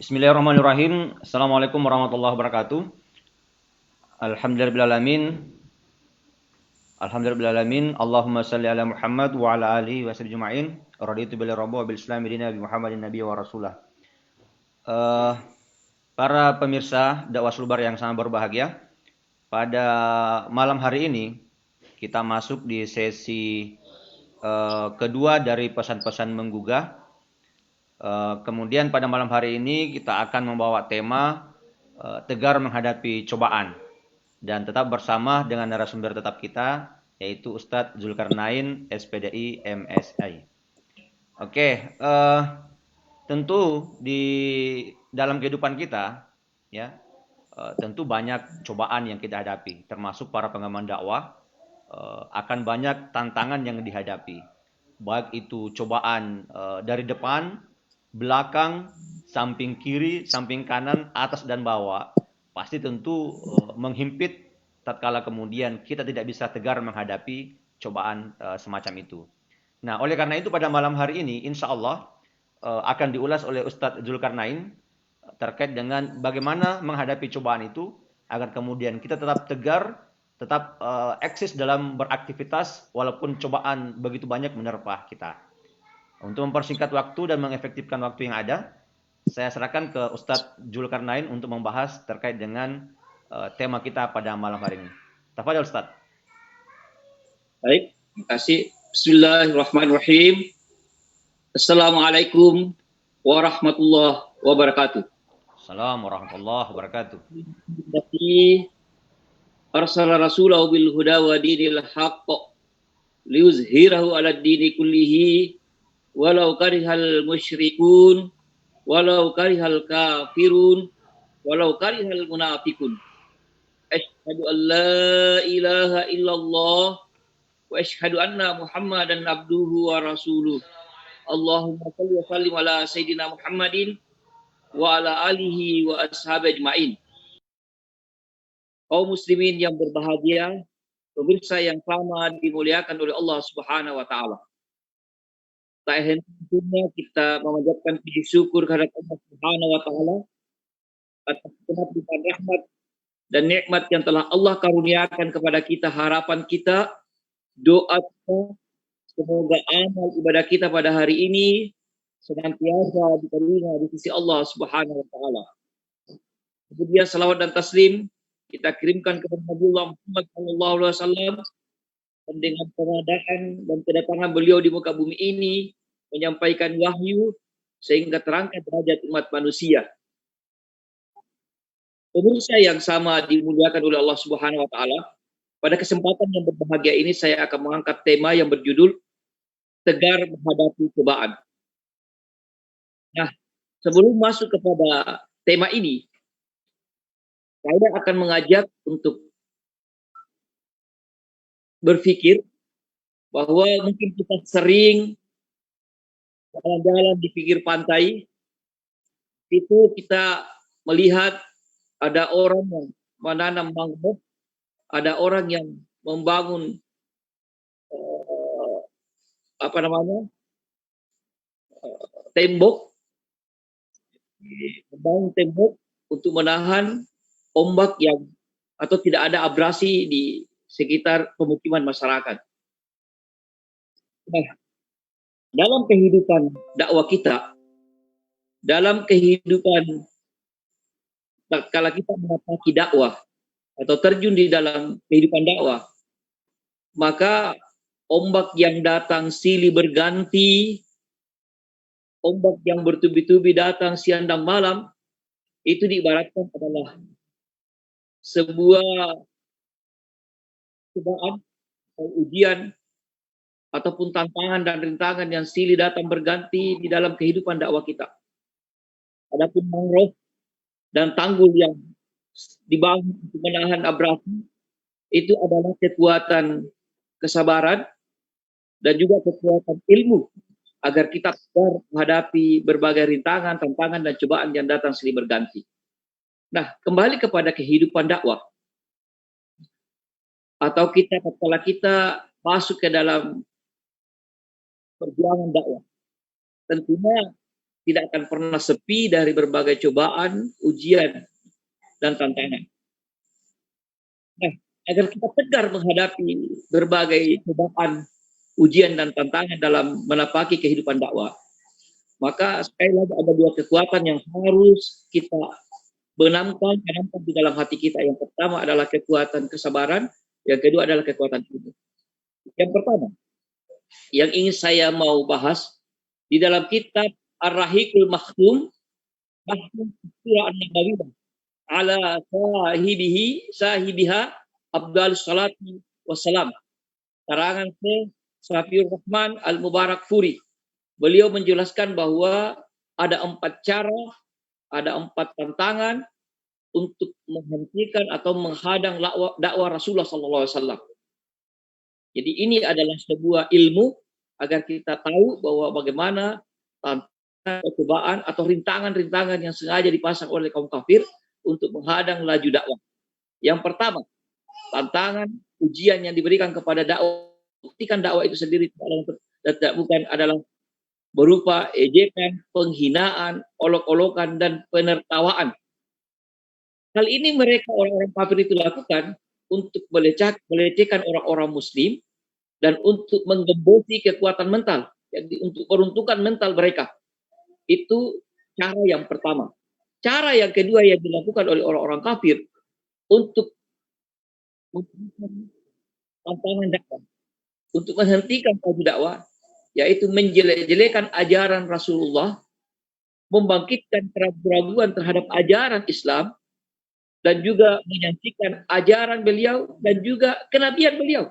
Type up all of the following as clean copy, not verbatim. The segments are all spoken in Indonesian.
Bismillahirrahmanirrahim. Assalamualaikum warahmatullahi wabarakatuh. Alhamdulillahirrahmanirrahim. Alhamdulillahirrahmanirrahim. Allahumma salli ala Muhammad wa ala alihi wa sallam juma'in. Raditu bil rabbi wa bil islami dina bi Muhammadin nabiy wa rasulah. Eh, para pemirsa dakwah Sulubar yang sangat berbahagia, pada malam hari ini kita masuk di sesi kedua dari pesan-pesan menggugah. Kemudian pada malam hari ini kita akan membawa tema tegar menghadapi cobaan. Dan tetap bersama dengan narasumber tetap kita, yaitu Ustadz Zulkarnain, SPDI, MSI. Oke, tentu di dalam kehidupan kita, ya, tentu banyak cobaan yang kita hadapi, termasuk para pengaman dakwah, akan banyak tantangan yang dihadapi. Baik itu cobaan dari depan, belakang, samping kiri, samping kanan, atas dan bawah, pasti tentu menghimpit tatkala kemudian kita tidak bisa tegar menghadapi cobaan semacam itu. Nah, oleh karena itu pada malam hari ini insya Allah akan diulas oleh Ustadz Zulkarnain terkait dengan bagaimana menghadapi cobaan itu agar kemudian kita tetap tegar, tetap eksis dalam beraktivitas walaupun cobaan begitu banyak menerpa kita. Untuk mempersingkat waktu dan mengefektifkan waktu yang ada, saya serahkan ke Ustadz Zulkarnain untuk membahas terkait dengan tema kita pada malam hari ini. Tafadhol Ustadz. Baik, terima kasih. Bismillahirrahmanirrahim. Assalamualaikum warahmatullahi wabarakatuh. Assalamualaikum warahmatullahi wabarakatuh. Arsala rasulahu bil huda wa dinil haqq liyuzhirahu 'ala dini kullihi walau karihal musyrikun walau karihal kafirun walau karihal munafiqun. Asyhadu an la ilaha illallah wa asyhadu anna Muhammadan abduhu wa rasuluh. Allahumma shalli wa sallim ala sayyidina Muhammadin wa ala alihi wa ashabi ajmain. Kaum muslimin yang berbahagia, pemirsa yang sama dimuliakan oleh Allah Subhanahu wa taala. Tak henti-hentinya kita memanjatkan puji syukur kehadirat Allah Subhanahu wa taala atas kenikmatan rahmat dan nikmat yang telah Allah karuniakan kepada kita. Harapan kita, doa kita, semoga amal ibadah kita pada hari ini senantiasa diterima di sisi Allah Subhanahu wa taala. Kemudian salawat dan taslim kita kirimkan kepada Nabi Muhammad sallallahu alaihi wasallam dengan pengadaan dan kedatangan beliau di muka bumi ini menyampaikan wahyu sehingga terangkat derajat umat manusia. Pemirsa yang sama dimuliakan oleh Allah Subhanahu wa taala, pada kesempatan yang berbahagia ini saya akan mengangkat tema yang berjudul tegar menghadapi cobaan. Nah, sebelum masuk kepada tema ini, saya akan mengajak untuk berpikir bahwa mungkin kita sering jalan-jalan di pinggir pantai, itu kita melihat ada orang yang menanam mangrove, ada orang yang membangun tembok, membangun tembok untuk menahan ombak yang atau tidak ada abrasi di sekitar pemukiman masyarakat. Nah, dalam kehidupan dakwah kita, dalam kehidupan kala kita menapaki dakwah atau terjun di dalam kehidupan dakwah, maka ombak yang datang silih berganti, ombak yang bertubi-tubi datang siang dan malam, itu diibaratkan adalah sebuah cobaan atau ujian ataupun tantangan dan rintangan yang silih datang berganti di dalam kehidupan dakwah kita. Adapun mangrove dan tanggul yang dibangun untuk menahan abrasi itu adalah kekuatan kesabaran dan juga kekuatan ilmu agar kita sabar menghadapi berbagai rintangan, tantangan dan cobaan yang datang silih berganti. Nah, kembali kepada kehidupan dakwah atau kita tatkala kita masuk ke dalam perjuangan dakwah, tentunya tidak akan pernah sepi dari berbagai cobaan, ujian, dan tantangan. Nah, agar kita tegar menghadapi berbagai cobaan, ujian, dan tantangan dalam menapaki kehidupan dakwah, maka sekali lagi ada dua kekuatan yang harus kita tanamkan di dalam hati kita. Yang pertama adalah kekuatan kesabaran, yang kedua adalah kekuatan iman. Yang pertama, yang ingin saya mau bahas di dalam kitab Ar-Rahiqul Makhtum, Surah An-Nabawiyah, ala sahibiha Abdul Salati Wassalam, karangan Safiur Rahman Al-Mubarak Furi. Beliau menjelaskan bahwa ada 4 cara, ada 4 tantangan untuk menghentikan atau menghadang dakwah Rasulullah SAW. Jadi ini adalah sebuah ilmu agar kita tahu bahwa bagaimana tantangan, cobaan atau rintangan-rintangan yang sengaja dipasang oleh kaum kafir untuk menghadang laju dakwah. Yang pertama, tantangan ujian yang diberikan kepada dakwah, buktikan dakwah itu sendiri bukan adalah berupa ejekan, penghinaan, olok-olokan, dan penertawaan. Hal ini mereka orang-orang kafir itu lakukan untuk melecehkan orang-orang muslim dan untuk menggembosi kekuatan mental, jadi untuk peruntukan mental mereka. Itu cara yang pertama. Cara yang kedua yang dilakukan oleh orang-orang kafir untuk tantangan dakwah, untuk menghentikan laju dakwah, yaitu menjelek-jelekan ajaran Rasulullah, membangkitkan keraguan terhadap ajaran Islam, dan juga menyaksikan ajaran beliau dan juga kenabian beliau.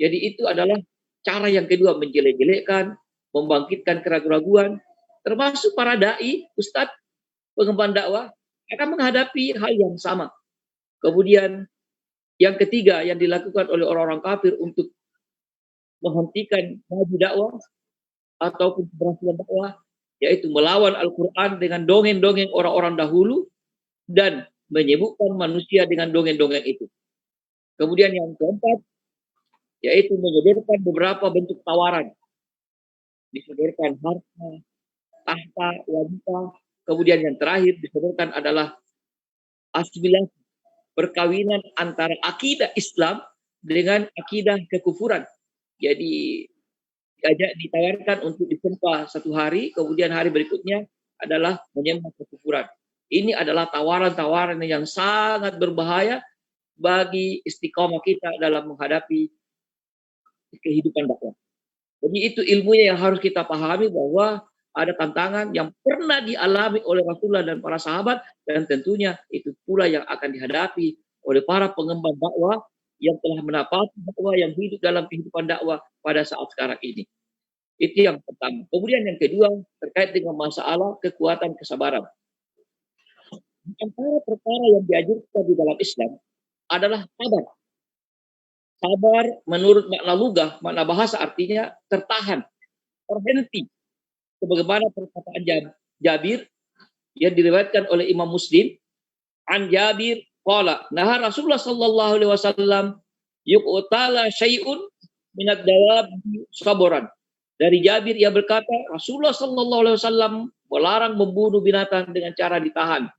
Jadi itu adalah cara yang kedua, menjelek-jelekkan, membangkitkan keraguan, termasuk para dai, ustadz, pengemban dakwah akan menghadapi hal yang sama. Kemudian yang ketiga yang dilakukan oleh orang-orang kafir untuk menghentikan maju dakwah ataupun keberhasilan dakwah, yaitu melawan Al-Quran dengan dongeng-dongeng orang-orang dahulu dan menyibukkan manusia dengan dongeng-dongeng itu. Kemudian yang keempat, yaitu menyodorkan beberapa bentuk tawaran. Disodorkan harta, tahta, wanita. Kemudian yang terakhir disodorkan adalah asimilasi, perkawinan antara akidah Islam dengan akidah kekufuran. Jadi ditawarkan untuk disembah 1 hari, kemudian hari berikutnya adalah menyembah kekufuran. Ini adalah tawaran-tawaran yang sangat berbahaya bagi istiqomah kita dalam menghadapi kehidupan dakwah. Jadi itu ilmunya yang harus kita pahami, bahwa ada tantangan yang pernah dialami oleh Rasulullah dan para sahabat, dan tentunya itu pula yang akan dihadapi oleh para pengemban dakwah yang telah menapaki dakwah, yang hidup dalam kehidupan dakwah pada saat sekarang ini. Itu yang pertama. Kemudian yang kedua terkait dengan masalah kekuatan kesabaran. Antara perkara yang diajarkan di dalam Islam adalah sabar. Sabar menurut makna lugah, makna bahasa artinya tertahan, terhenti. Sebagaimana perkataan Jabir yang diriwayatkan oleh Imam Muslim, an Jabir qala naha Rasulullah sallallahu alaihi wasallam yuqtala syai'un minad dawab sabaran. Dari Jabir ia berkata, Rasulullah sallallahu alaihi wasallam melarang membunuh binatang dengan cara ditahan.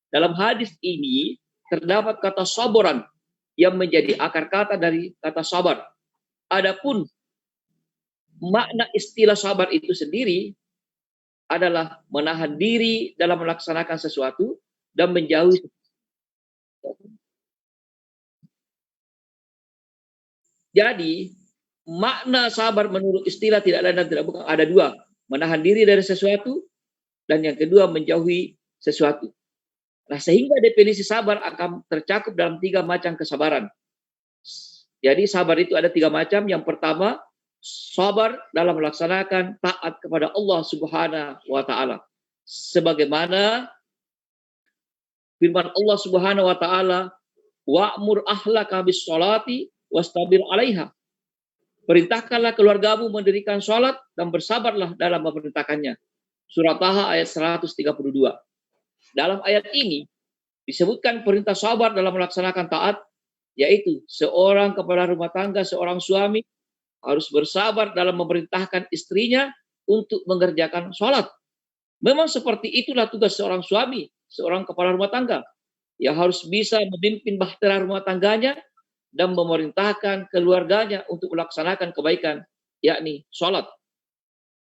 Dalam hadis ini terdapat kata sabaran yang menjadi akar kata dari kata sabar. Adapun makna istilah sabar itu sendiri adalah menahan diri dalam melaksanakan sesuatu dan menjauhi. Jadi makna sabar menurut istilah tidak lain dan tidak bukan ada 2, menahan diri dari sesuatu dan yang kedua menjauhi sesuatu. Nah, sehingga definisi sabar akan tercakup dalam 3 macam kesabaran. Jadi sabar itu ada 3 macam. Yang pertama, sabar dalam melaksanakan taat kepada Allah Subhanahu wa taala. Sebagaimana firman Allah Subhanahu wa taala, wa'mur ahlaka bis sholati wastabir 'alaiha. Perintahkanlah keluargamu mendirikan salat dan bersabarlah dalam memerintahkannya. Surah Taha ayat 132. Dalam ayat ini disebutkan perintah sabar dalam melaksanakan taat, yaitu seorang kepala rumah tangga, seorang suami harus bersabar dalam memerintahkan istrinya untuk mengerjakan sholat. Memang seperti itulah tugas seorang suami, seorang kepala rumah tangga, yang harus bisa memimpin bahtera rumah tangganya dan memerintahkan keluarganya untuk melaksanakan kebaikan, yakni sholat.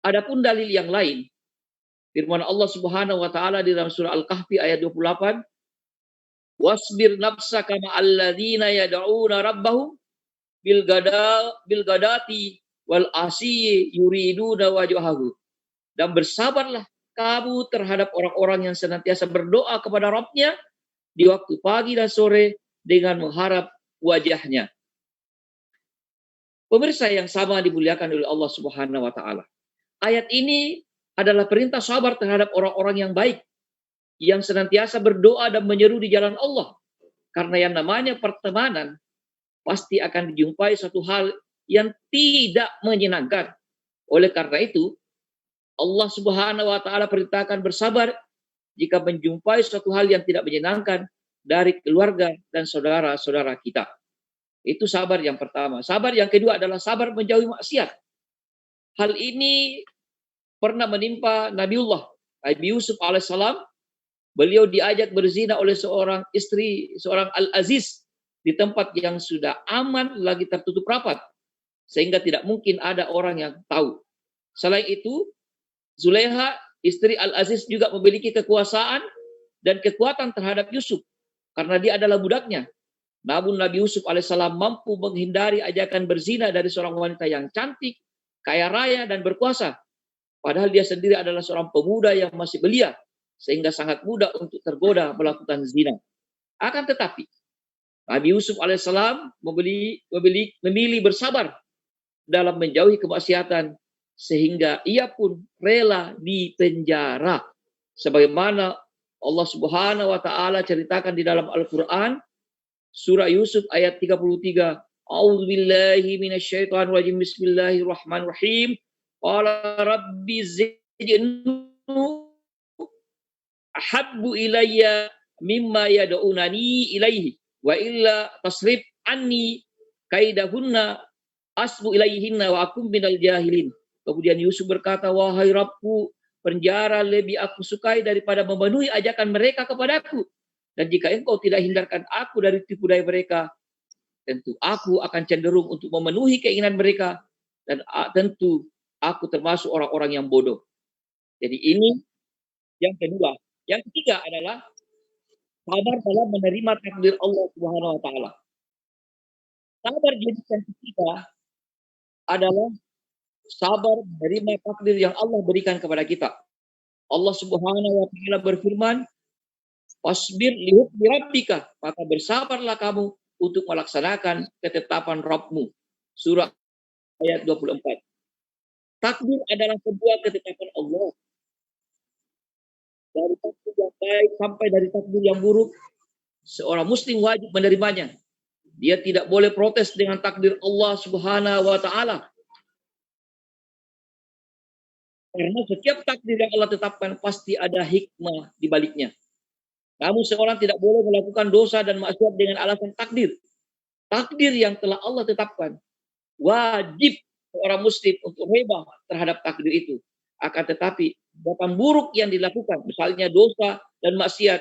Adapun dalil yang lain, firman Allah Subhanahu wa taala di dalam surah Al-Kahfi ayat 28, "Wasbir nafsaka ma'alladzina yad'una rabbahum bil gadati wal asyi yuriduna wajhahu." Dan bersabarlah kamu terhadap orang-orang yang senantiasa berdoa kepada Rabb-nya di waktu pagi dan sore dengan mengharap wajahnya. Pemirsa yang sama dimuliakan oleh Allah Subhanahu wa taala. Ayat ini adalah perintah sabar terhadap orang-orang yang baik, yang senantiasa berdoa dan menyeru di jalan Allah. Karena yang namanya pertemanan pasti akan dijumpai suatu hal yang tidak menyenangkan. Oleh karena itu, Allah Subhanahu wa taala perintahkan bersabar jika menjumpai suatu hal yang tidak menyenangkan dari keluarga dan saudara-saudara kita. Itu sabar yang pertama. Sabar yang kedua adalah sabar menjauhi maksiat. Hal ini pernah menimpa Nabiullah Nabi Yusuf alaihissalam. Beliau diajak berzina oleh seorang istri, seorang Al-Aziz, di tempat yang sudah aman, lagi tertutup rapat, sehingga tidak mungkin ada orang yang tahu. Selain itu, Zulaiha, istri Al-Aziz, juga memiliki kekuasaan dan kekuatan terhadap Yusuf, karena dia adalah budaknya. Namun Nabi Yusuf alaihissalam mampu menghindari ajakan berzina dari seorang wanita yang cantik, kaya raya, dan berkuasa. Padahal dia sendiri adalah seorang pemuda yang masih belia, sehingga sangat mudah untuk tergoda melakukan zina. Akan tetapi, Nabi Yusuf alaihissalam memilih bersabar dalam menjauhi kemaksiatan, sehingga ia pun rela dipenjara. Sebagaimana Allah Subhanahu wa taala ceritakan di dalam Al-Qur'an, surah Yusuf ayat 33. A'udzubillahi minasyaitonir rajim. Bismillahirrahmanirrahim. Qala rabbi zidni ahabbu ilayya mimma yad'unani ilaihi wa illa tasrif anni kaidahunna asbu ilaihinna wa akum minal jahilin. Kemudian Yusuf berkata, wahai Rabbku, penjara lebih aku sukai daripada memenuhi ajakan mereka kepadaku. Dan jika engkau tidak hindarkan aku dari tipu daya mereka, tentu aku akan cenderung untuk memenuhi keinginan mereka, dan tentu aku termasuk orang-orang yang bodoh. Jadi ini yang kedua. Yang ketiga adalah sabar dalam menerima takdir Allah Subhanahu wa taala. Sabar jenis yang ketiga adalah sabar menerima takdir yang Allah berikan kepada kita. Allah Subhanahu wa taala berfirman, "Wasbir li hukmi rabbika," maka bersabarlah kamu untuk melaksanakan ketetapan Rabbmu. Surah ayat 24. Takdir adalah sebuah ketetapan Allah. Dari takdir yang baik sampai dari takdir yang buruk, seorang muslim wajib menerimanya. Dia tidak boleh protes dengan takdir Allah Subhanahu wa taala. Karena setiap takdir yang Allah tetapkan pasti ada hikmah di baliknya. Namun seorang tidak boleh melakukan dosa dan maksiat dengan alasan takdir. Takdir yang telah Allah tetapkan, wajib seorang muslim untuk rebah terhadap takdir itu. Akan tetapi, perbuatan buruk yang dilakukan, misalnya dosa dan maksiat,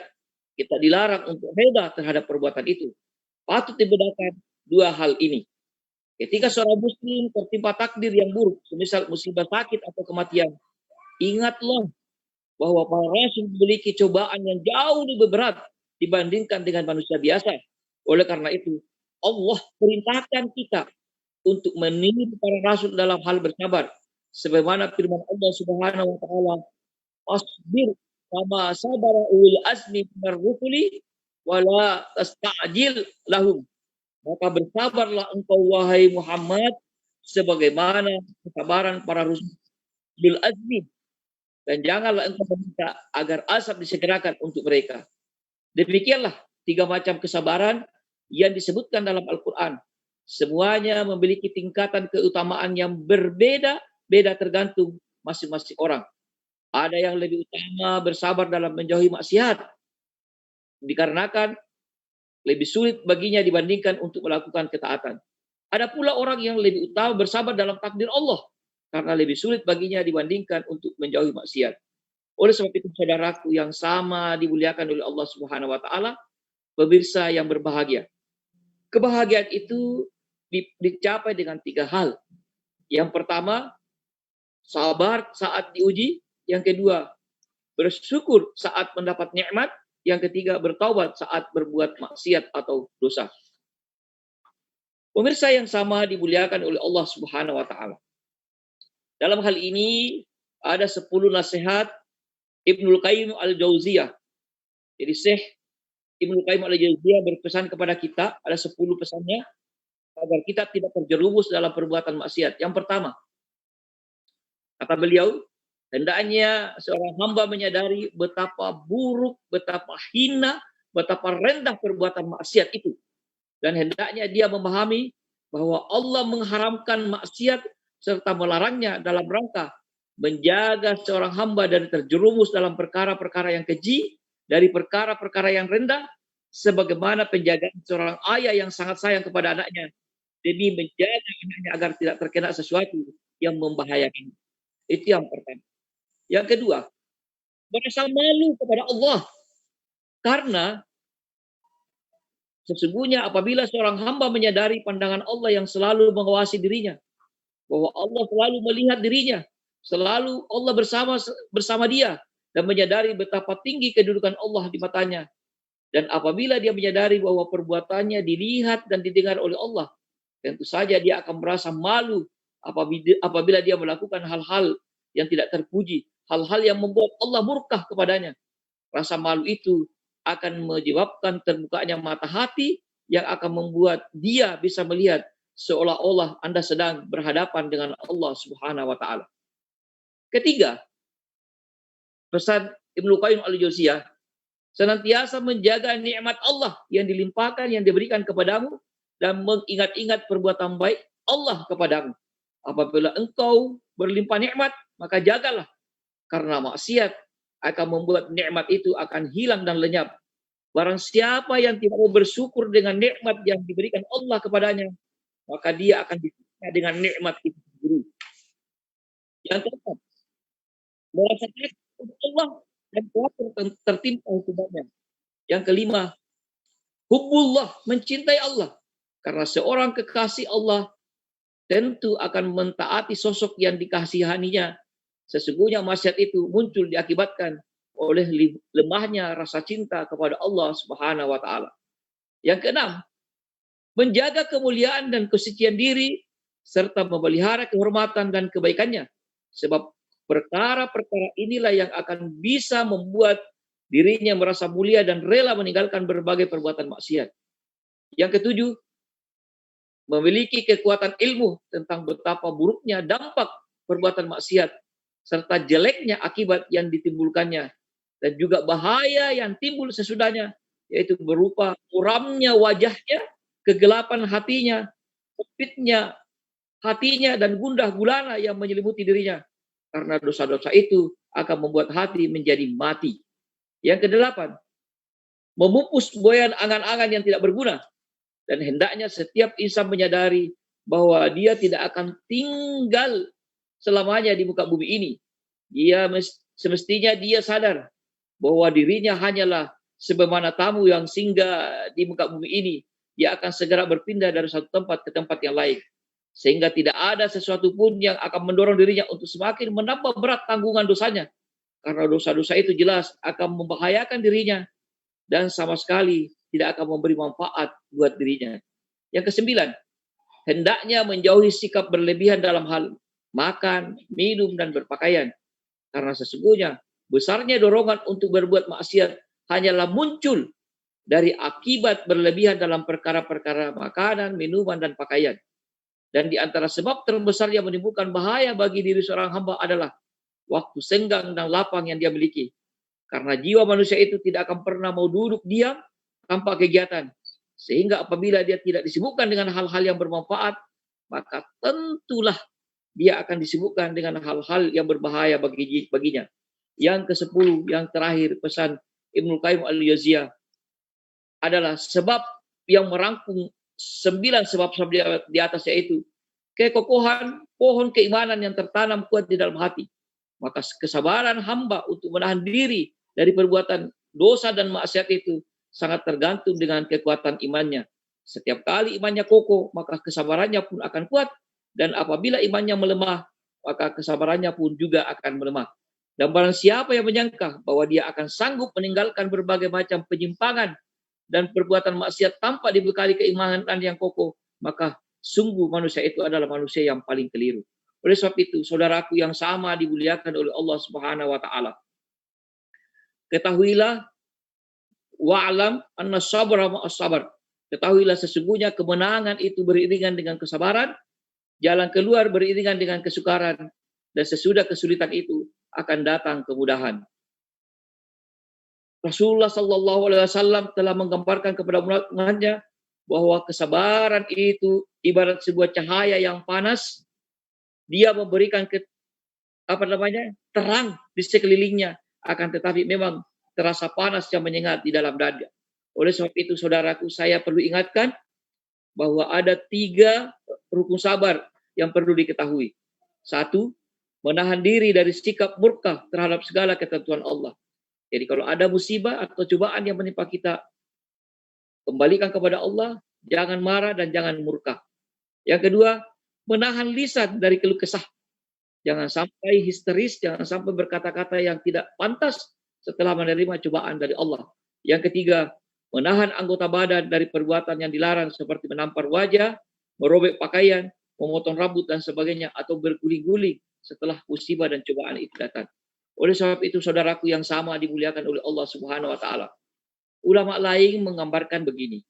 kita dilarang untuk rebah terhadap perbuatan itu. Patut dibedakan dua hal ini. Ketika seorang muslim tertimpa takdir yang buruk, semisal musibah sakit atau kematian, ingatlah bahwa para rasul memiliki cobaan yang jauh lebih berat dibandingkan dengan manusia biasa. Oleh karena itu, Allah perintahkan kita untuk meniru para rasul dalam hal bersabar. Sebagaimana firman Allah Subhanahu wa taala, "Wasbir kama sabara ulul azmi minar rusuli wa la tasta'jil lahum." Maka bersabarlah engkau wahai Muhammad sebagaimana kesabaran para rasul azmi, dan janganlah engkau meminta agar azab disegerakan untuk mereka. Demikianlah tiga macam kesabaran yang disebutkan dalam Al-Quran. Semuanya memiliki tingkatan keutamaan yang berbeda-beda tergantung masing-masing orang. Ada yang lebih utama bersabar dalam menjauhi maksiat, dikarenakan lebih sulit baginya dibandingkan untuk melakukan ketaatan. Ada pula orang yang lebih utama bersabar dalam takdir Allah, karena lebih sulit baginya dibandingkan untuk menjauhi maksiat. Oleh sebab itu saudaraku yang sama dimuliakan oleh Allah Subhanahu wa taala, pemirsa yang berbahagia. Kebahagiaan itu dicapai dengan 3 hal. Yang pertama, sabar saat diuji. Yang kedua, bersyukur saat mendapat nikmat. Yang ketiga, bertaubat saat berbuat maksiat atau dosa. Pemirsa yang sama dimuliakan oleh Allah Subhanahu wa taala. Dalam hal ini ada 10 nasihat Ibnul Qayyim Al-Jauziyah. Jadi Syekh Ibnul Qayyim Al-Jauziyah berpesan kepada kita, ada 10 pesannya agar kita tidak terjerumus dalam perbuatan maksiat. Yang pertama, kata beliau, hendaknya seorang hamba menyadari betapa buruk, betapa hina, betapa rendah perbuatan maksiat itu. Dan hendaknya dia memahami bahwa Allah mengharamkan maksiat serta melarangnya dalam rangka menjaga seorang hamba dari terjerumus dalam perkara-perkara yang keji, dari perkara-perkara yang rendah, sebagaimana penjagaan seorang ayah yang sangat sayang kepada anaknya demi menjaga anaknya agar tidak terkena sesuatu yang membahayakan. Itu yang pertama. Yang kedua, merasa malu kepada Allah. Karena sesungguhnya apabila seorang hamba menyadari pandangan Allah yang selalu mengawasi dirinya, bahwa Allah selalu melihat dirinya, selalu Allah bersama dia, dan menyadari betapa tinggi kedudukan Allah di matanya. Dan apabila dia menyadari bahwa perbuatannya dilihat dan didengar oleh Allah, tentu saja dia akan merasa malu apabila dia melakukan hal-hal yang tidak terpuji, hal-hal yang membuat Allah murka kepadanya. Rasa malu itu akan menyebabkan terbukanya mata hati yang akan membuat dia bisa melihat seolah-olah Anda sedang berhadapan dengan Allah Subhanahu wa taala. Ketiga, pesan Ibnu Qayyim Al-Jauziyah, senantiasa menjaga nikmat Allah yang dilimpahkan, yang diberikan kepadamu, dan mengingat-ingat perbuatan baik Allah kepadamu. Apabila engkau berlimpah nikmat, maka jagalah. Karena maksiat akan membuat nikmat itu akan hilang dan lenyap. Barang siapa yang tidak mau bersyukur dengan nikmat yang diberikan Allah kepadanya, maka dia akan disiksa dengan nikmat itu sendiri. Yang keempat, merasa takut kepada Allah dan khawatir tertimpa hukumannya. Yang kelima, hubbullah, mencintai Allah. Karena seorang kekasih Allah tentu akan mentaati sosok yang dikasihaninya. Sesungguhnya maksiat itu muncul diakibatkan oleh lemahnya rasa cinta kepada Allah Subhanahu wa taala. Yang keenam, menjaga kemuliaan dan kesucian diri serta memelihara kehormatan dan kebaikannya. Sebab perkara-perkara inilah yang akan bisa membuat dirinya merasa mulia dan rela meninggalkan berbagai perbuatan maksiat. Yang ketujuh, memiliki kekuatan ilmu tentang betapa buruknya dampak perbuatan maksiat serta jeleknya akibat yang ditimbulkannya, dan juga bahaya yang timbul sesudahnya, yaitu berupa muramnya wajahnya, kegelapan hatinya, sempitnya hatinya, dan gundah gulana yang menyelimuti dirinya. Karena dosa-dosa itu akan membuat hati menjadi mati. Yang kedelapan, memupus buayan angan-angan yang tidak berguna. Dan hendaknya setiap insan menyadari bahwa dia tidak akan tinggal selamanya di muka bumi ini. Semestinya dia sadar bahwa dirinya hanyalah sebagaimana tamu yang singgah di muka bumi ini. Dia akan segera berpindah dari satu tempat ke tempat yang lain. Sehingga tidak ada sesuatu pun yang akan mendorong dirinya untuk semakin menambah berat tanggungan dosanya. Karena dosa-dosa itu jelas akan membahayakan dirinya dan sama sekali tidak akan memberi manfaat buat dirinya. Yang kesembilan, hendaknya menjauhi sikap berlebihan dalam hal makan, minum, dan berpakaian. Karena sesungguhnya besarnya dorongan untuk berbuat maksiat hanyalah muncul dari akibat berlebihan dalam perkara-perkara makanan, minuman, dan pakaian. Dan di antara sebab terbesar yang menimbulkan bahaya bagi diri seorang hamba adalah waktu senggang dan lapang yang dia miliki. Karena jiwa manusia itu tidak akan pernah mau duduk diam tanpa kegiatan. Sehingga apabila dia tidak disibukkan dengan hal-hal yang bermanfaat, maka tentulah dia akan disibukkan dengan hal-hal yang berbahaya baginya. Yang ke-10, yang terakhir, pesan Ibnu Qayyim Al-Jauziyah adalah sebab yang merangkum 9 sebab-sebab di atasnya, itu kekokohan pohon keimanan yang tertanam kuat di dalam hati. Maka kesabaran hamba untuk menahan diri dari perbuatan dosa dan maksiat itu sangat tergantung dengan kekuatan imannya. Setiap kali imannya kokoh, maka kesabarannya pun akan kuat. Dan apabila imannya melemah, maka kesabarannya pun juga akan melemah. Dan barang siapa yang menyangka bahwa dia akan sanggup meninggalkan berbagai macam penyimpangan dan perbuatan maksiat tanpa dibekali keimanan yang kokoh, maka sungguh manusia itu adalah manusia yang paling keliru. Oleh sebab itu, saudaraku yang sama dimuliakan oleh Allah Subhanahu wa taala. Ketahuilah wa'lam anna sabra ma'as sabar. Ketahuilah sesungguhnya kemenangan itu beriringan dengan kesabaran, jalan keluar beriringan dengan kesukaran, dan sesudah kesulitan itu akan datang kemudahan. Rasulullah Sallallahu Alaihi Wasallam telah menggambarkan kepada umatnya bahwa kesabaran itu ibarat sebuah cahaya yang panas, dia memberikan terang di sekelilingnya, akan tetapi memang terasa panas yang menyengat di dalam dada. Oleh sebab itu, saudaraku, saya perlu ingatkan bahwa ada 3 rukun sabar yang perlu diketahui. 1, menahan diri dari sikap murka terhadap segala ketentuan Allah. Jadi kalau ada musibah atau cobaan yang menimpa kita, kembalikan kepada Allah, jangan marah dan jangan murka. Yang kedua, menahan lisan dari keluh kesah. Jangan sampai histeris, jangan sampai berkata-kata yang tidak pantas setelah menerima cobaan dari Allah. Yang ketiga, menahan anggota badan dari perbuatan yang dilarang seperti menampar wajah, merobek pakaian, memotong rambut dan sebagainya, atau berguling-guling setelah musibah dan cobaan itu datang. Oleh sebab itu, saudaraku yang sama dimuliakan oleh Allah Subhanahu wa taala. Ulama lain menggambarkan begini.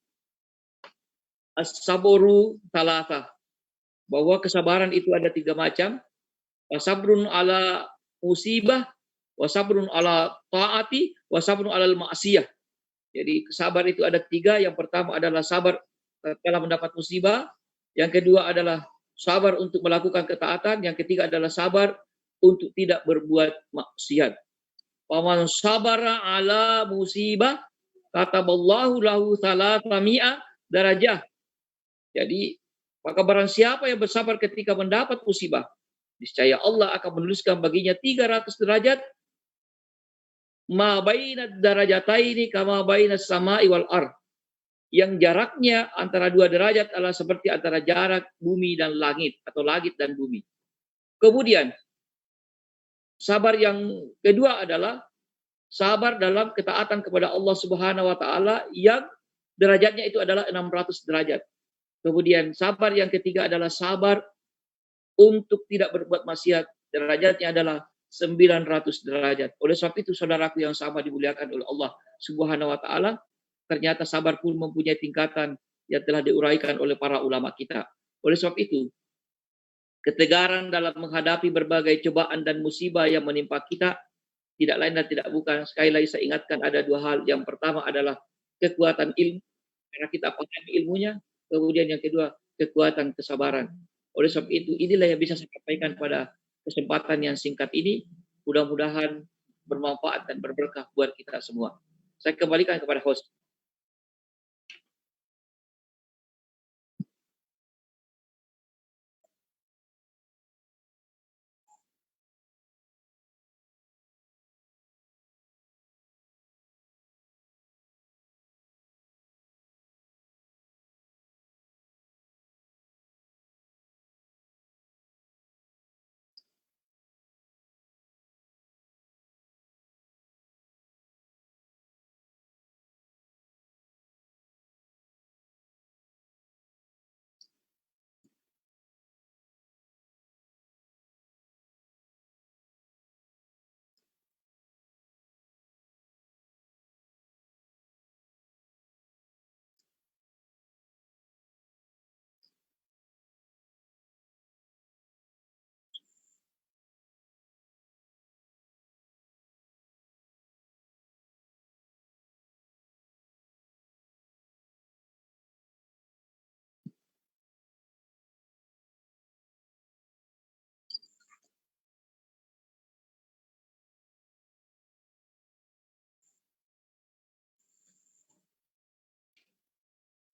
As-sabru talatha. Bahwa kesabaran itu ada 3 macam. Wasabrun ala musibah, wasabrun ala taati, wasabrun ala ma'siyah. Jadi sabar itu ada 3. Yang pertama adalah sabar setelah mendapat musibah. Yang kedua adalah sabar untuk melakukan ketaatan. Yang ketiga adalah sabar untuk tidak berbuat maksiat. Faman sabara ala musibah, kataballahu lahu 300 darajah. Jadi, maka barang siapa yang bersabar ketika mendapat musibah, niscaya Allah akan menuliskan baginya 300 derajat, ma baina darajataini kama baina samai wal ard. Yang jaraknya antara 2 derajat adalah seperti antara jarak bumi dan langit, atau langit dan bumi. Kemudian, sabar yang kedua adalah sabar dalam ketaatan kepada Allah Subhanahu wa taala yang derajatnya itu adalah 600 derajat. Kemudian sabar yang ketiga adalah sabar untuk tidak berbuat maksiat. Derajatnya adalah 900 derajat. Oleh sebab itu, saudaraku yang sama dimuliakan oleh Allah Subhanahu wa taala, ternyata sabar pun mempunyai tingkatan yang telah diuraikan oleh para ulama kita. Oleh sebab itu, ketegaran dalam menghadapi berbagai cobaan dan musibah yang menimpa kita tidak lain dan tidak bukan, sekali lagi saya ingatkan, ada 2 hal. Yang pertama adalah kekuatan ilmu, karena kita pahami ilmunya. Kemudian yang kedua, kekuatan kesabaran. Oleh sebab itu, inilah yang bisa saya sampaikan pada kesempatan yang singkat ini. Mudah-mudahan bermanfaat dan berberkah buat kita semua. Saya kembalikan kepada host.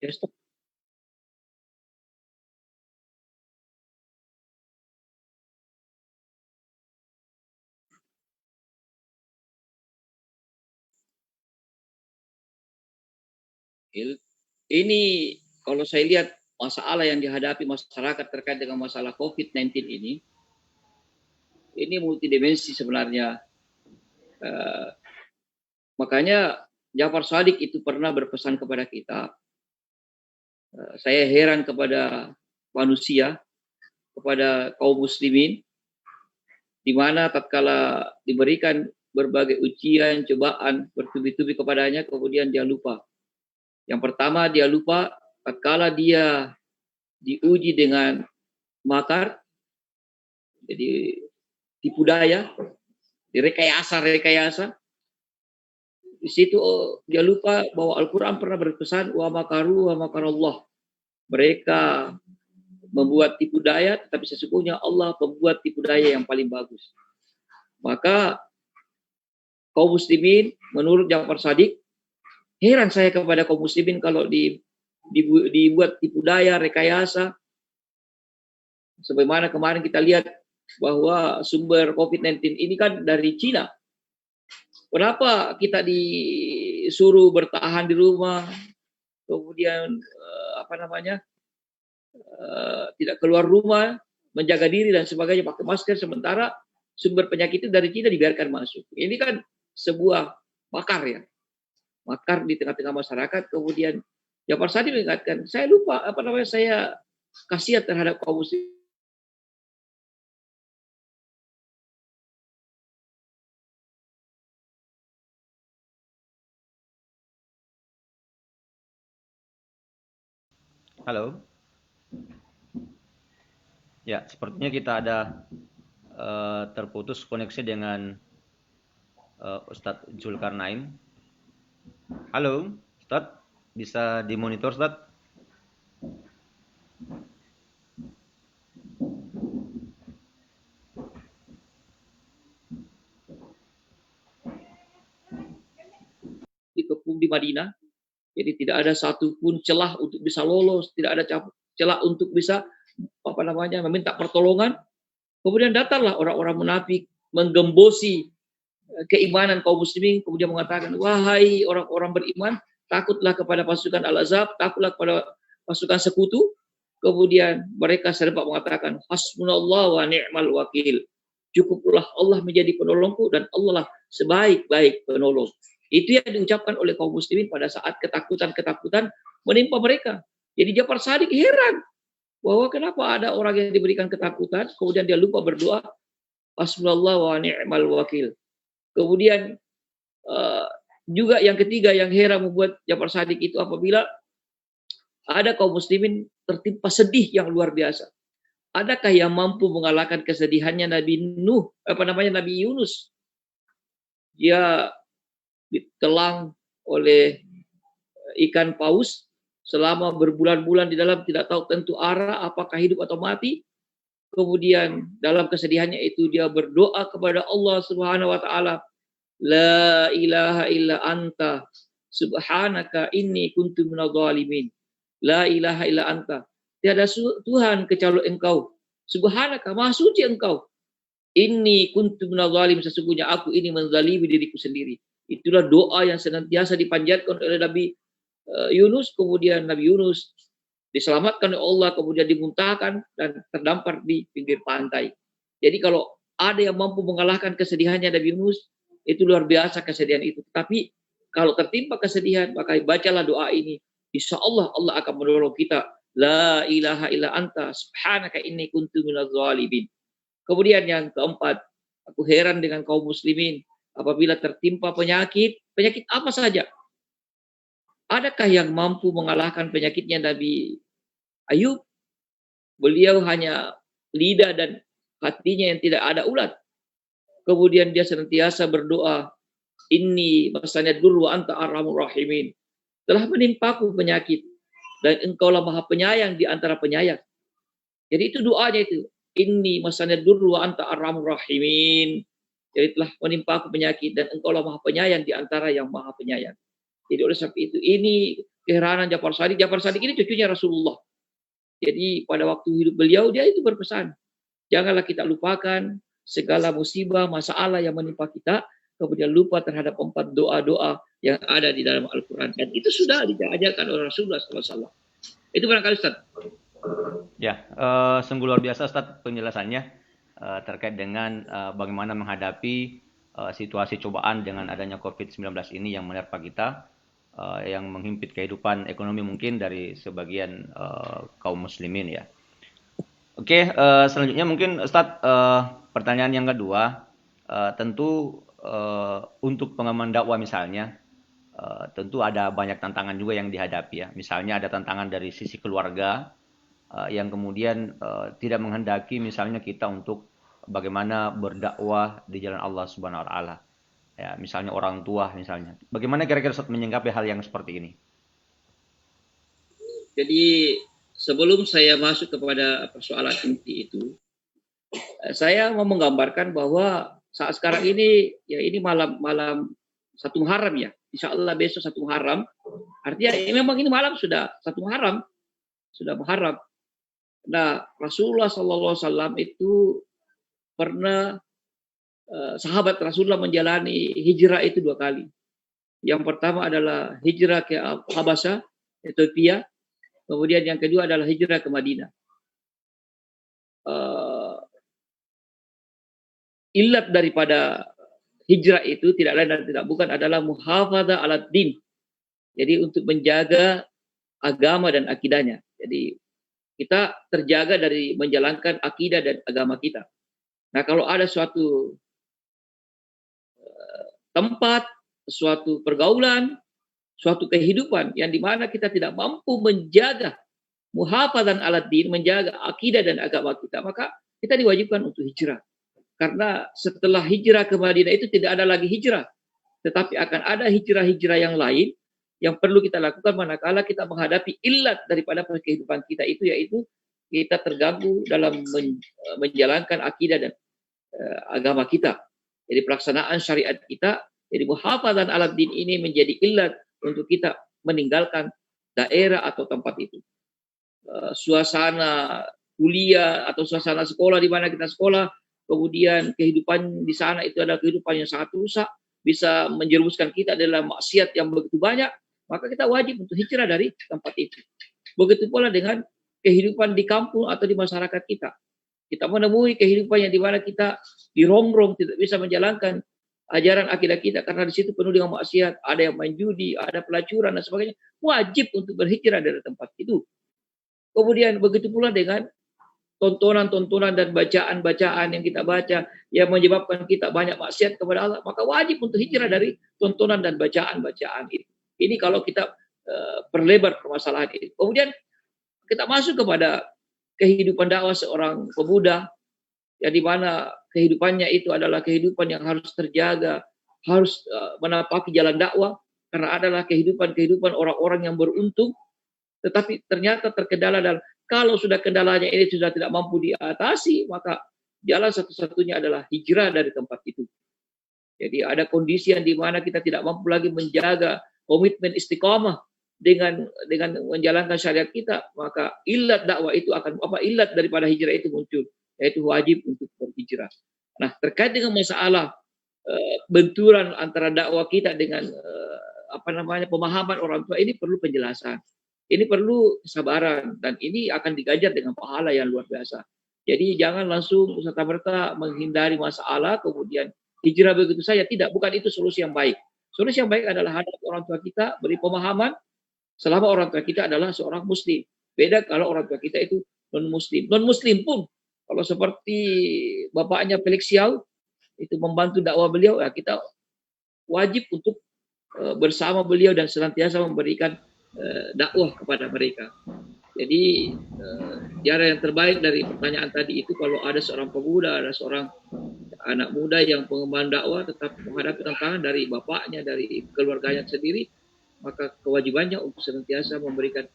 Yes. Ini kalau saya lihat masalah yang dihadapi masyarakat terkait dengan masalah COVID-19 ini multidimensi sebenarnya. Makanya Jafar Shadiq itu pernah berpesan kepada kita. Saya heran kepada manusia, kepada kaum muslimin, di mana tatkala diberikan berbagai ujian, cobaan, bertubi-tubi kepadanya, kemudian dia lupa. Yang pertama dia lupa tatkala dia diuji dengan makar, jadi tipu daya, direkayasa. Di situ dia lupa bahwa Al-Quran pernah berpesan wa makaru wa makarallah. Mereka membuat tipu daya, tetapi sesungguhnya Allah membuat tipu daya yang paling bagus. Maka kaum muslimin menurut Jafar Shadiq, heran saya kepada kaum muslimin kalau dibuat tipu daya, rekayasa. Sebagaimana kemarin kita lihat bahwa sumber COVID-19 ini kan dari Cina. Kenapa kita disuruh bertahan di rumah, kemudian tidak keluar rumah, menjaga diri dan sebagainya, pakai masker, sementara sumber penyakit itu dari Cina dibiarkan masuk. Ini kan sebuah makar ya, makar di tengah-tengah masyarakat. Kemudian Jafar Shadiq mengingatkan, saya lupa saya kasihan terhadap kaum muslim. Halo. Ya, sepertinya kita ada terputus koneksi dengan Ustadz Zulkarnain. Halo, Ustadz, bisa dimonitor, Ustadz? Dikepung di Madinah, jadi tidak ada satupun celah untuk bisa lolos, tidak ada celah untuk bisa meminta pertolongan. Kemudian datanglah orang-orang munafik menggembosi keimanan kaum muslimin, kemudian mengatakan, wahai orang-orang beriman, takutlah kepada pasukan Al-Ahzab, takutlah kepada pasukan sekutu. Kemudian mereka serempak mengatakan, hasbunallah wa ni'mal wakil. Cukuplah Allah menjadi penolongku dan Allah lah sebaik-baik penolong. Itu yang diucapkan oleh kaum muslimin pada saat ketakutan-ketakutan menimpa mereka. Jadi Jafar Shadiq heran bahwa kenapa ada orang yang diberikan ketakutan, kemudian dia lupa berdoa, hasbunallah wa ni'mal wakil. Kemudian juga yang ketiga yang heran membuat Jafar Shadiq itu apabila ada kaum muslimin tertimpa sedih yang luar biasa. Adakah yang mampu mengalahkan kesedihannya Nabi Yunus? Dia ditelang oleh ikan paus selama berbulan-bulan di dalam, tidak tahu tentu arah apakah hidup atau mati. Kemudian dalam kesedihannya itu dia berdoa kepada Allah Subhanahu wa taala, la ilaha illa anta subhanaka inni kuntu minadh dhalimin. La ilaha illa anta, tiada Tuhan kecuali Engkau. Subhanaka, maha suci Engkau. Inni kuntu minadh dhalimin, sesungguhnya aku ini menzalimi diriku sendiri. Itulah doa yang senantiasa dipanjatkan oleh Nabi Yunus. Kemudian Nabi Yunus diselamatkan oleh Allah, kemudian dimuntahkan dan terdampar di pinggir pantai. Jadi kalau ada yang mampu mengalahkan kesedihannya Nabi Yunus, itu luar biasa kesedihan itu. Tapi kalau tertimpa kesedihan, maka bacalah doa ini. Insya Allah Allah akan menolong kita. La ilaha illa anta subhanaka inni kuntu minadh dhalimin. Kemudian yang keempat, aku heran dengan kaum muslimin apabila tertimpa penyakit apa saja. Adakah yang mampu mengalahkan penyakitnya Nabi Ayub? Beliau hanya lidah dan hatinya yang tidak ada ulat. Kemudian dia senantiasa berdoa, inni masaniad durru wa anta arhamur rahimin. Telah menimpaku penyakit dan Engkaulah Maha Penyayang di antara penyayang. Jadi itu doanya itu. Inni masaniad durru wa anta arhamur rahimin. Jadi telah menimpa aku penyakit dan Engkaulah Maha Penyayang di antara yang Maha Penyayang. Jadi oleh sebab itu ini keheranan Jafar Shadiq. Jafar Shadiq ini cucunya Rasulullah. Jadi pada waktu hidup beliau dia itu berpesan, janganlah kita lupakan segala musibah, masalah yang menimpa kita, kemudian lupa terhadap 4 doa-doa yang ada di dalam Al-Quran. Dan itu sudah diajarkan oleh Rasulullah SAW. Itu barangkali Ustaz. Ya, sungguh luar biasa Ustaz penjelasannya terkait dengan bagaimana menghadapi situasi cobaan dengan adanya COVID-19 ini yang menerpa kita, yang menghimpit kehidupan ekonomi mungkin dari sebagian kaum muslimin ya. Oke, selanjutnya mungkin Ustaz pertanyaan yang kedua, tentu untuk pengemban dakwah misalnya, tentu ada banyak tantangan juga yang dihadapi ya. Misalnya ada tantangan dari sisi keluarga yang kemudian tidak menghendaki misalnya kita untuk bagaimana berdakwah di jalan Allah Subhanahu wa taala. Ya, misalnya orang tua misalnya. Bagaimana kira-kira Ustaz menyingkapi hal yang seperti ini? Jadi sebelum saya masuk kepada persoalan inti itu, saya mau menggambarkan bahwa saat sekarang ini, ya ini malam satu Muharram ya. Insya Allah besok satu Muharram. Artinya memang ini malam sudah satu Muharram, sudah Muharram. Nah, Rasulullah SAW itu pernah sahabat Rasulullah menjalani hijrah itu 2 kali. Yang pertama adalah hijrah ke Habasyah, Ethiopia. Kemudian yang kedua adalah hijrah ke Madinah. Ilat daripada hijrah itu tidak lain dan tidak bukan adalah muhafadzah ala din. Jadi untuk menjaga agama dan akidahnya. Jadi kita terjaga dari menjalankan akidah dan agama kita. Nah, kalau ada suatu tempat, suatu pergaulan, suatu kehidupan yang dimana kita tidak mampu menjaga muhafadzan ala din, menjaga akidah dan agama kita, maka kita diwajibkan untuk hijrah. Karena setelah hijrah ke Madinah itu tidak ada lagi hijrah, tetapi akan ada hijrah-hijrah yang lain yang perlu kita lakukan manakala kita menghadapi ilat daripada kehidupan kita itu, yaitu kita terganggu dalam menjalankan akidah dan agama kita. Jadi pelaksanaan syariat kita, jadi muhafadzan ala din ini menjadi ilat untuk kita meninggalkan daerah atau tempat itu. Suasana kuliah atau suasana sekolah di mana kita sekolah, kemudian kehidupan di sana itu adalah kehidupan yang sangat rusak, bisa menjerumuskan kita dalam maksiat yang begitu banyak, maka kita wajib untuk hijrah dari tempat itu. Begitu pula dengan kehidupan di kampung atau di masyarakat kita. Kita menemui kehidupan yang di mana kita dirongrong, tidak bisa menjalankan ajaran akidah kita karena di situ penuh dengan maksiat, ada yang main judi, ada pelacuran dan sebagainya. Wajib untuk berhijrah dari tempat itu. Kemudian begitu pula dengan tontonan-tontonan dan bacaan-bacaan yang kita baca yang menyebabkan kita banyak maksiat kepada Allah, maka wajib untuk hijrah dari tontonan dan bacaan-bacaan itu. Ini kalau kita perlebar permasalahan itu. Kemudian kita masuk kepada kehidupan dakwah seorang pemuda yang di mana kehidupannya itu adalah kehidupan yang harus terjaga, harus menapaki jalan dakwah karena adalah kehidupan orang-orang yang beruntung, tetapi ternyata terkendala dan kalau sudah kendalanya ini sudah tidak mampu diatasi, maka jalan satu-satunya adalah hijrah dari tempat itu. Jadi ada kondisi yang di mana kita tidak mampu lagi menjaga komitmen istiqamah dengan menjalankan syariat kita, maka ilat dakwah itu akan ilat daripada hijrah itu muncul, yaitu wajib untuk berhijrah. Nah, terkait dengan masalah benturan antara dakwah kita dengan pemahaman orang tua, ini perlu penjelasan. Ini perlu kesabaran dan ini akan digajar dengan pahala yang luar biasa. Jadi jangan langsung serta-merta menghindari masalah kemudian hijrah begitu saja. Tidak, bukan itu solusi yang baik. Solusi yang baik adalah hadap orang tua kita, beri pemahaman selama orang tua kita adalah seorang muslim. Beda kalau orang tua kita itu non-muslim. Non-muslim pun kalau seperti bapaknya Felix Xiao itu membantu dakwah beliau, ya kita wajib untuk bersama beliau dan senantiasa memberikan dakwah kepada mereka. Jadi cara yang terbaik dari pertanyaan tadi itu, kalau ada seorang pemuda, ada seorang anak muda yang pengemban dakwah tetap menghadapi tantangan dari bapaknya, dari keluarganya sendiri, maka kewajibannya untuk senantiasa memberikan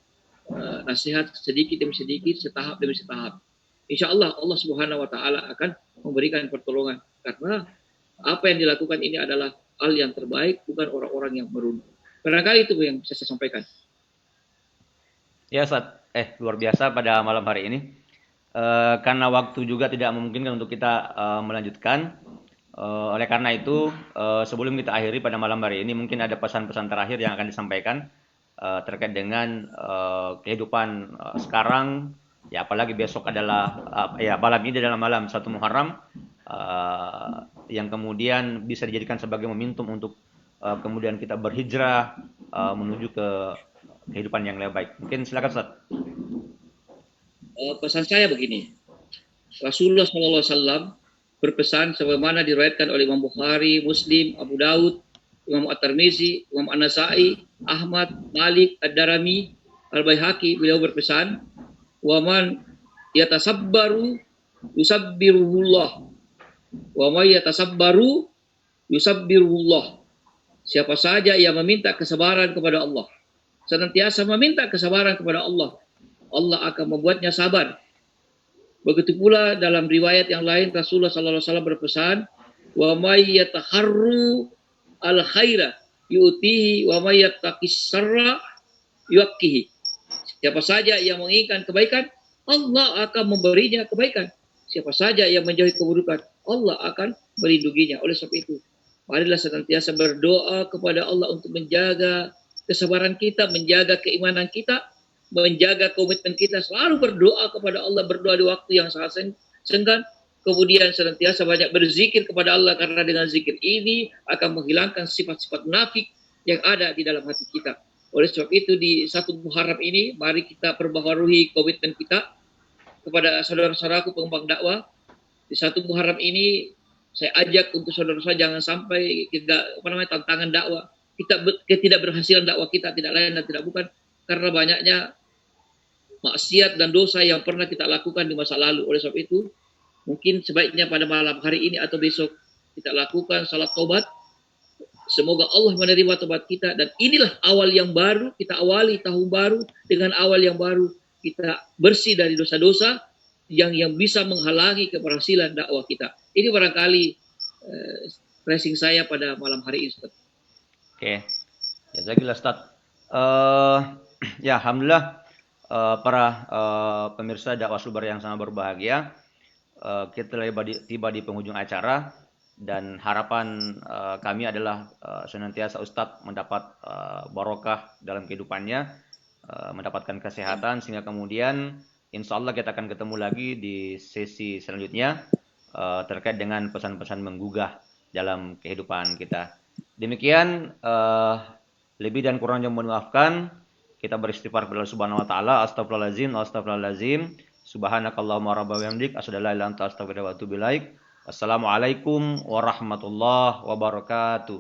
nasihat sedikit demi sedikit, setahap demi setahap. Insya Allah Allah Subhanahu Wa Taala akan memberikan pertolongan karena apa yang dilakukan ini adalah hal yang terbaik, bukan orang-orang yang beruntung. Barangkali itu yang bisa saya sampaikan. Ya, Ustaz. Luar biasa pada malam hari ini. Karena waktu juga tidak memungkinkan untuk kita melanjutkan. Oleh karena itu, sebelum kita akhiri pada malam hari ini, mungkin ada pesan-pesan terakhir yang akan disampaikan terkait dengan kehidupan sekarang, ya apalagi besok adalah ya malam ini adalah malam 1 Muharram, yang kemudian bisa dijadikan sebagai momentum untuk kemudian kita berhijrah menuju ke kehidupan yang lebih baik. Mungkin silakan Ustaz. Pesan saya begini, Rasulullah SAW berpesan sebagaimana diriwayatkan oleh Imam Bukhari, Muslim, Abu Daud, Imam At-Tirmizi, Imam An-Nasai, Ahmad, Malik, Ad-Darami, Al-Baihaqi. Beliau berpesan, "Wa man yatasabbaru yusabbiruhullah, wa man yatasabbaru yusabbiruhullah." Siapa saja yang meminta kesabaran kepada Allah, senantiasa meminta kesabaran kepada Allah, Allah akan membuatnya sabar. Begitu pula dalam riwayat yang lain Rasulullah SAW berpesan, wa may yataharru al khaira yu'tihi wa may yattaqis syarra yuqqihi. Siapa saja yang menginginkan kebaikan, Allah akan memberinya kebaikan. Siapa saja yang menjauhi keburukan, Allah akan melindunginya. Oleh sebab itu, marilah senantiasa berdoa kepada Allah untuk menjaga kesabaran kita, menjaga keimanan kita, menjaga komitmen kita, selalu berdoa kepada Allah, berdoa di waktu yang sangat senggang, kemudian senantiasa banyak berzikir kepada Allah, karena dengan zikir ini akan menghilangkan sifat-sifat munafik yang ada di dalam hati kita. Oleh sebab itu di 1 Muharram ini, mari kita perbaharui komitmen kita kepada saudara-saudaraku pengembang dakwah. Di 1 Muharram ini saya ajak untuk saudara-saudara jangan sampai kita tantangan dakwah, kita ketidakberhasilan dakwah kita tidak lain dan tidak bukan karena banyaknya maksiat dan dosa yang pernah kita lakukan di masa lalu. Oleh sebab itu, mungkin sebaiknya pada malam hari ini atau besok kita lakukan salat tobat. Semoga Allah menerima tobat kita, dan inilah awal yang baru. Kita awali tahun baru dengan awal yang baru. Kita bersih dari dosa-dosa yang bisa menghalangi keberhasilan dakwah kita. Ini barangkali pressing saya pada malam hari ini, Ustaz. Oke, jazakallah Ustaz. Ya, alhamdulillah para pemirsa dakwah Subar yang sangat berbahagia. Kita tiba di penghujung acara, dan harapan kami adalah senantiasa Ustadz mendapat barokah dalam kehidupannya, mendapatkan kesehatan, sehingga kemudian insya Allah kita akan ketemu lagi di sesi selanjutnya terkait dengan pesan-pesan menggugah dalam kehidupan kita. Demikian, lebih dan kurangnya mohon maafkan. Kita beristighfar kepada Allah Subhanahu wa taala. Astagfirullahalazim. Subhanakallahumma rabbana wa bihamdik asyhadu an la ilaha illa anta astaghfiruka wa atubu ilaik. Wassalamualaikum warahmatullahi wabarakatuh.